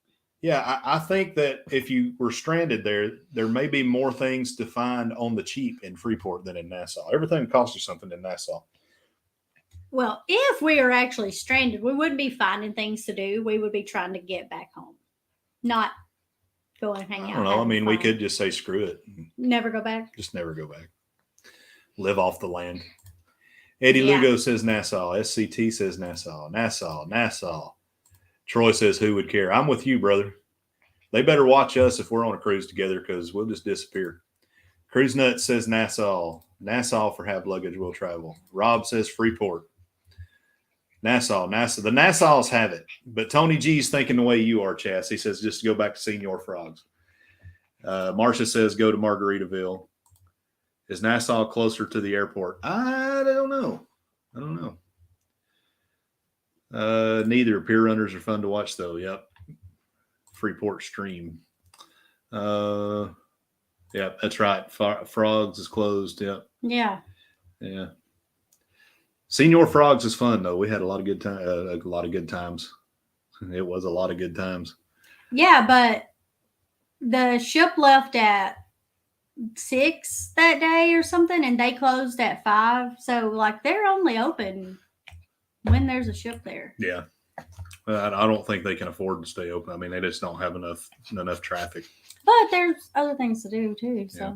Yeah, I think that if you were stranded there may be more things to find on the cheap in Freeport than in Nassau. Everything costs you something in Nassau. Well, if we are actually stranded, we wouldn't be finding things to do. We would be trying to get back home, not go and hang out. I don't know. I mean, we could just say screw it. Never go back. Just never go back. Live off the land. Eddie Lugo says Nassau. SCT says Nassau. Nassau. Troy says, who would care? I'm with you, brother. They better watch us if we're on a cruise together because we'll just disappear. Cruise Nut says Nassau. Nassau for have luggage will travel. Rob says Freeport. Nassau. The Nassaus have it. But Tony G's thinking the way you are, Chas. He says just go back to Senior Frogs. Marcia says go to Margaritaville. Is Nassau closer to the airport? I don't know. Neither. Pier runners are fun to watch, though. Yep. Freeport stream. Yeah, that's right. Frogs is closed. Yep. Yeah. Senior Frogs is fun, though. We had a lot of good time. A lot of good times. It was a lot of good times. Yeah, but the ship left at 6 that day or something, and they closed at 5. So, like, they're only open when there's a ship there. Yeah. I don't think they can afford to stay open. I mean, they just don't have enough traffic. But there's other things to do, too. So, yeah.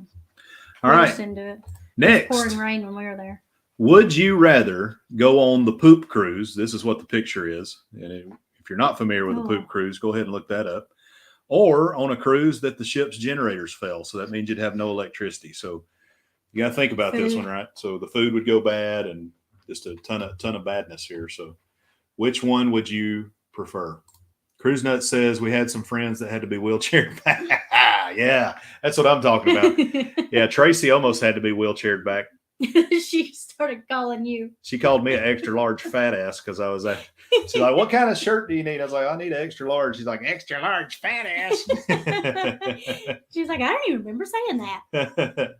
All right. Just into it. Next. It was pouring rain when we were there. Would you rather go on the poop cruise? This is what the picture is. And if you're not familiar with the poop cruise, go ahead and look that up. Or on a cruise that the ship's generators fell. So that means you'd have no electricity. So you got to think about this one, right? So the food would go bad and just a ton of badness here. So which one would you prefer? Cruise Nut says we had some friends that had to be wheelchaired back. Yeah, that's what I'm talking about. Yeah, Tracy almost had to be wheelchaired back. She started calling you. She called me an extra large fat ass because I was like, she's like, what kind of shirt do you need? I was like, I need an extra large. She's like, extra large fat ass. She's like, I don't even remember saying that.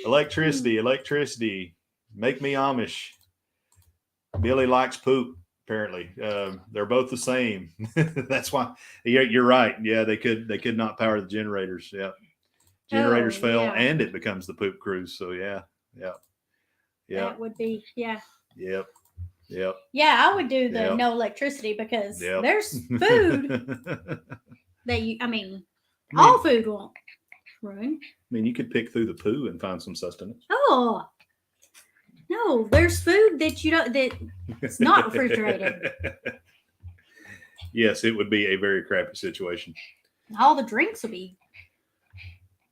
Electricity. Make me Amish. Billy likes poop, apparently. They're both the same. That's why you're right. Yeah, they could not power the generators. Yeah. Generators Oh, fail yeah. and it becomes the poop cruise. So yeah. That would be, yeah. Yep. Yep. Yeah, I would do the Yep. no electricity because Yep. there's food that I mean, I all food won't ruin. mean, you could pick through the poo and find some sustenance. Oh, no, there's food that you don't, that it's not refrigerated. Yes, it would be a very crappy situation. All the drinks will be,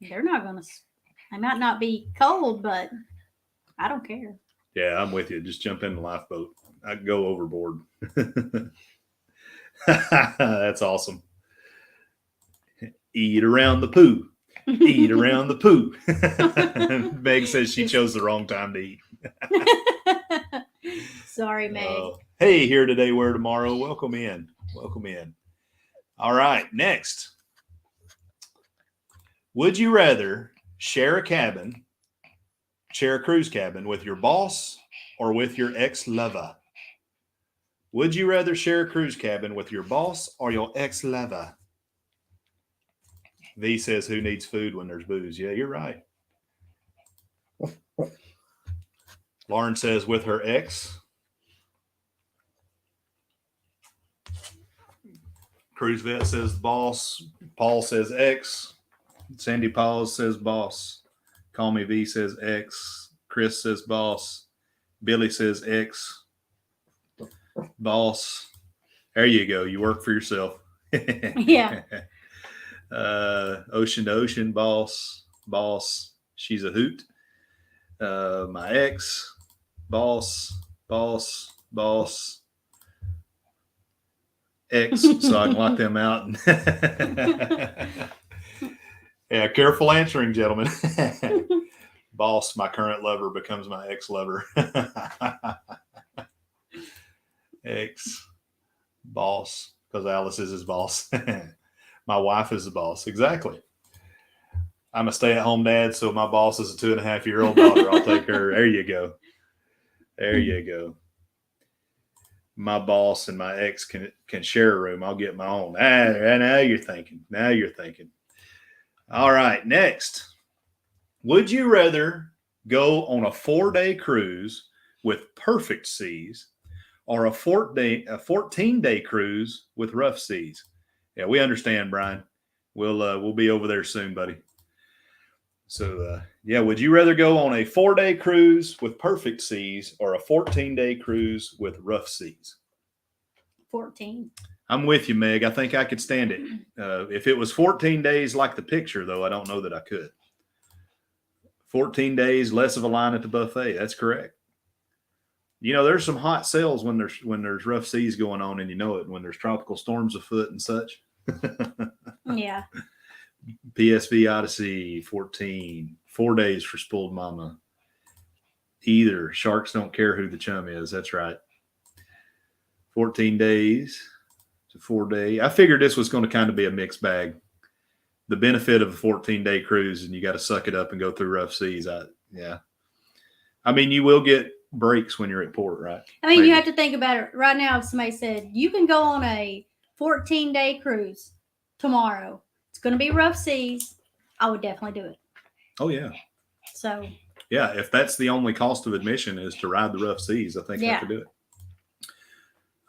they're not going to, they might not be cold, but I don't care. Yeah, I'm with you. Just jump in the lifeboat. I'd go overboard. That's awesome. Eat around the poo. Eat around the poo. Meg says she chose the wrong time to eat. Sorry, Meg. Hey, here today, where tomorrow. Welcome in. Welcome in. All right, next. Would you rather share a cruise cabin with your boss or with your ex-lover? Would you rather share a cruise cabin with your boss or your ex-lover? V says, who needs food when there's booze? Yeah, you're right. Lauren says, with her ex. Cruise Vet says boss. Paul says ex. Sandy Paul says boss. Call Me V says ex. Chris says boss. Billy says ex. Boss. There you go. You work for yourself. Yeah. Ocean to ocean, boss. Boss. She's a hoot. My ex. Boss. Boss. Boss. X, so I can lock them out. Yeah, careful answering, gentlemen. Boss, my current lover, becomes my ex-lover. Ex, boss, because Alice is his boss. My wife is the boss. Exactly. I'm a stay-at-home dad, so my boss is a 2.5-year-old daughter. I'll take her. There you go. There you go. My boss and my ex can share a room. I'll get my own. Now you're thinking. Now you're thinking. All right, next. Would you rather go on a 4-day cruise with perfect seas or a 14-day cruise with rough seas? Yeah, we understand, Brian. We'll be over there soon, buddy. So, yeah, would you rather go on a 4-day cruise with perfect seas or a 14-day cruise with rough seas? 14. I'm with you, Meg. I think I could stand it. If it was 14 days like the picture, though, I don't know that I could. 14 days, less of a line at the buffet. That's correct. You know, there's some hot sales when there's rough seas going on, and you know it, when there's tropical storms afoot and such. Yeah. PSV Odyssey 14, 4 days for Spoiled Mama. Either. Sharks don't care who the chum is. That's right. 14 days to 4-day. I figured this was going to kind of be a mixed bag. The benefit of a 14-day cruise, and you got to suck it up and go through rough seas. Yeah. I mean, you will get breaks when you're at port, right? I mean, you have to think about it. Right now, if somebody said, you can go on a 14-day cruise tomorrow, it's going to be rough seas, I would definitely do it. Oh, yeah. So. Yeah, if that's the only cost of admission is to ride the rough seas, I think I could do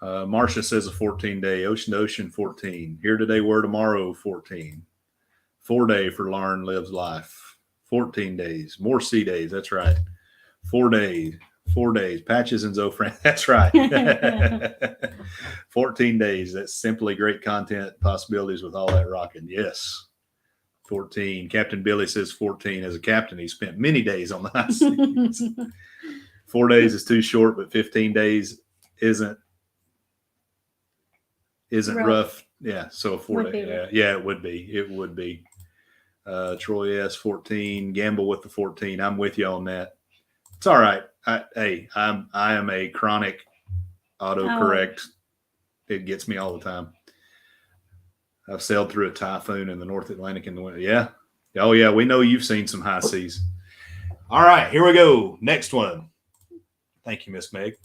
it. Marcia says a 14-day, ocean to ocean 14. Here today, where tomorrow 14. 4-day for Lauren Lives Life. 14 days. More sea days. That's right. 4 days. 4 days. Patches and Zofran. That's right. 14 days. That's simply great content possibilities with all that rocking. Yes. 14. Captain Billy says 14. As a captain, he spent many days on the high seas. 4 days is too short, but 15 days isn't rough. Yeah. So 4 days. Yeah, it would be. It would be. Troy S 14. Gamble with the 14. I'm with you on that. It's all right. I am a chronic autocorrect. It gets me all the time. I've sailed through a typhoon in the North Atlantic in the winter. Yeah. Oh, yeah. We know you've seen some high seas. All right. Here we go. Next one. Thank you, Miss Meg.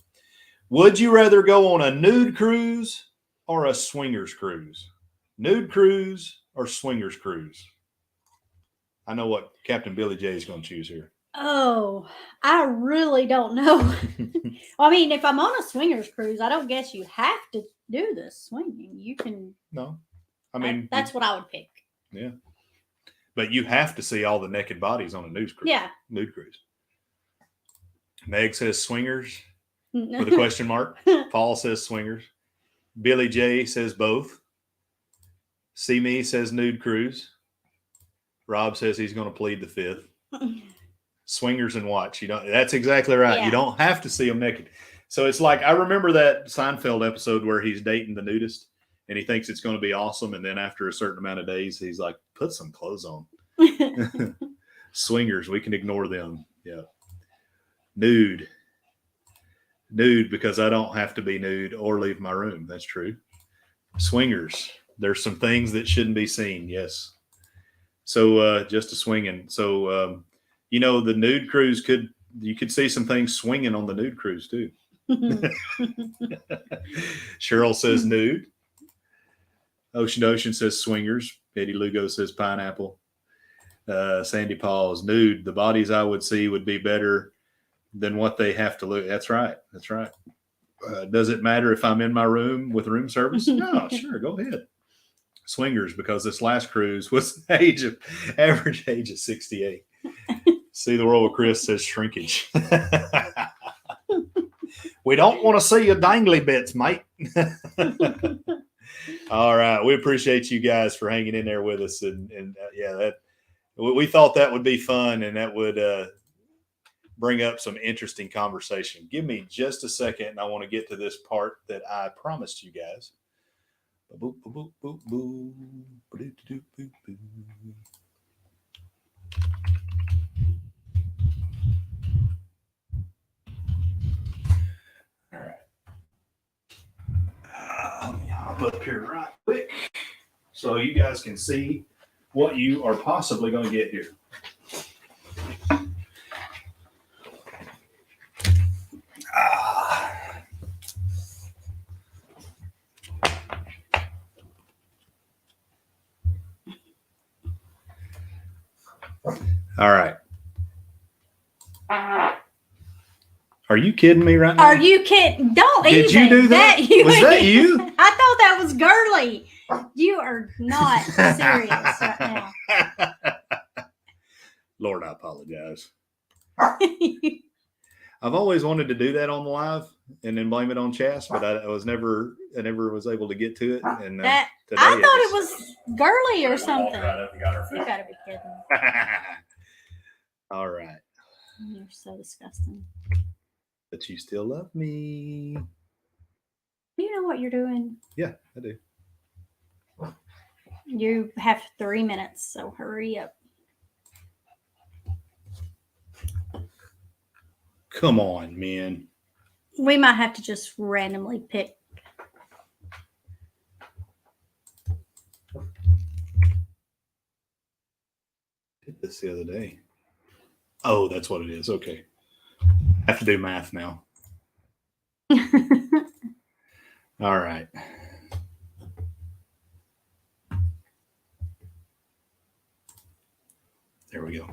Would you rather go on a nude cruise or a swingers cruise? Nude cruise or swingers cruise? I know what Captain Billy J is going to choose here. Oh, I really don't know. Well, I mean, if I'm on a swingers cruise, I don't guess you have to do the swinging. You can. No, I mean that's what I would pick. Yeah, but you have to see all the naked bodies on a nude cruise. Yeah, nude cruise. Meg says swingers with a question mark. Paul says swingers. Billy J says both. See Me says nude cruise. Rob says he's going to plead the fifth. Swingers and watch. You don't. That's exactly right. Yeah. You don't have to see them naked. So it's like I remember that Seinfeld episode where he's dating the nudist and he thinks it's going to be awesome, and then after a certain amount of days, he's like, "Put some clothes on." Swingers, we can ignore them. Yeah. Nude because I don't have to be nude or leave my room. That's true. Swingers, there's some things that shouldn't be seen. Yes. So just a swinging. So the nude cruise you could see some things swinging on the nude cruise too. Cheryl says nude. Ocean says swingers. Eddie Lugo says pineapple. Sandy Paul's nude. The bodies I would see would be better than what they have to look. That's right. Does it matter if I'm in my room with room service? No, sure. Go ahead. Swingers, because this last cruise was average age of 68. See the world with Chris says shrinkage. We don't want to see your dangly bits, mate. All right. We appreciate you guys for hanging in there with us. And we thought that would be fun and that would bring up some interesting conversation. Give me just a second, and I want to get to this part that I promised you guys. Boop, boop, boop, boop, boop, boop, boop. All right. Let me hop up here right quick so you guys can see what you are possibly going to get here. All right. Are you kidding me right now? Are you kidding? Don't Did even. you do that? Was that you? I thought that was girly. You are not serious right now. Lord, I apologize. I've always wanted to do that on the live and then blame it on Chas, but I never was able to get to it. And I thought it was girly or something. Right, You gotta be kidding. All right. You're so disgusting. But you still love me. Do you know what you're doing? Yeah, I do. You have 3 minutes, so hurry up. Come on, man. We might have to just randomly pick. Did this the other day. Oh, that's what it is. Okay. I have to do math now. All right. There we go.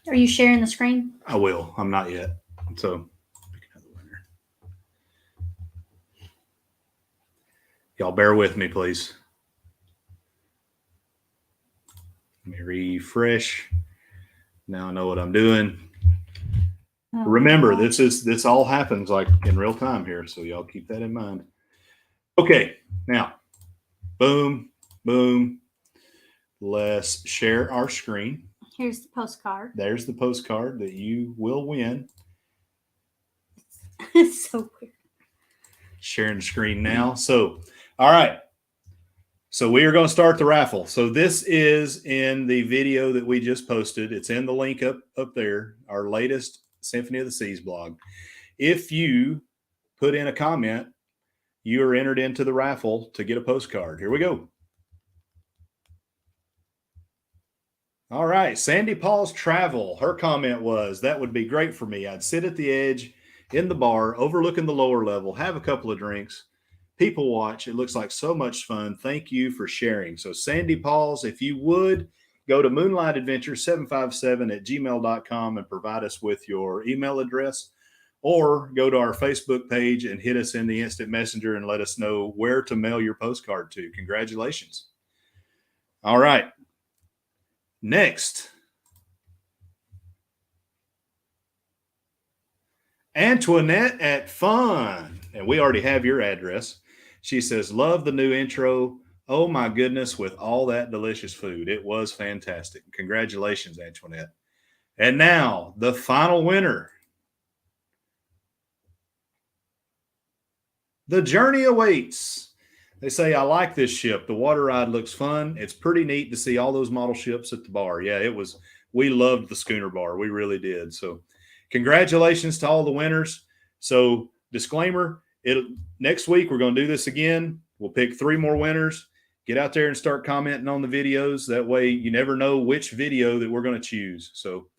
Are you sharing the screen? I will. I'm not yet. So, pick another winner. Y'all bear with me, please. Let me refresh. Now I know what I'm doing. Oh, Remember, this all happens like in real time here, so y'all keep that in mind. Okay, now, boom, boom. Let's share our screen. Here's the postcard. There's the postcard that you will win. It's so weird. Sharing the screen now. So, all right. So we are going to start the raffle. So this is in the video that we just posted. It's in the link up there, our latest Symphony of the Seas blog. If you put in a comment, you are entered into the raffle to get a postcard. Here we go. All right. Sandy Paul's Travel. Her comment was, that would be great for me. I'd sit at the edge in the bar, overlooking the lower level, have a couple of drinks, people watch. It looks like so much fun. Thank you for sharing. So Sandy Paul's, if you would go to moonlightadventure757@gmail.com and provide us with your email address, or go to our Facebook page and hit us in the instant messenger and let us know where to mail your postcard to. Congratulations. All right. Next, Antoinette at Fun. And we already have your address. She says, love the new intro. Oh my goodness, with all that delicious food. It was fantastic. Congratulations, Antoinette. And now the final winner. The journey awaits. They say, I like this ship. The water ride looks fun. It's pretty neat to see all those model ships at the bar. Yeah, it was. We loved the schooner bar. We really did. So congratulations to all the winners. So disclaimer, next week we're going to do this again. We'll pick 3 more winners. Get out there and start commenting on the videos. That way you never know which video that we're going to choose. So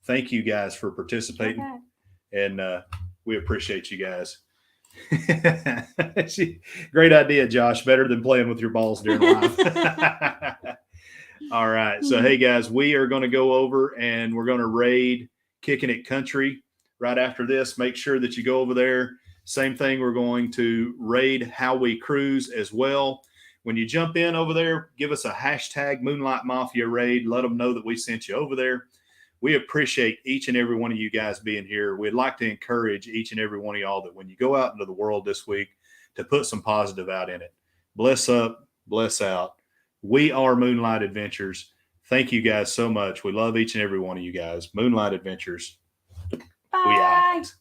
thank you guys for participating. Okay. And we appreciate you guys. Great idea, Josh. Better than playing with your balls during live. All right. So, hey, guys, we are going to go over and we're going to raid Kicking It Country right after this. Make sure that you go over there. Same thing. We're going to raid How We Cruise as well. When you jump in over there, give us a hashtag Moonlight Mafia raid. Let them know that we sent you over there. We appreciate each and every one of you guys being here. We'd like to encourage each and every one of y'all that when you go out into the world this week, to put some positive out in it. Bless up, bless out. We are Moonlight Adventures. Thank you guys so much. We love each and every one of you guys. Moonlight Adventures. Bye. We out.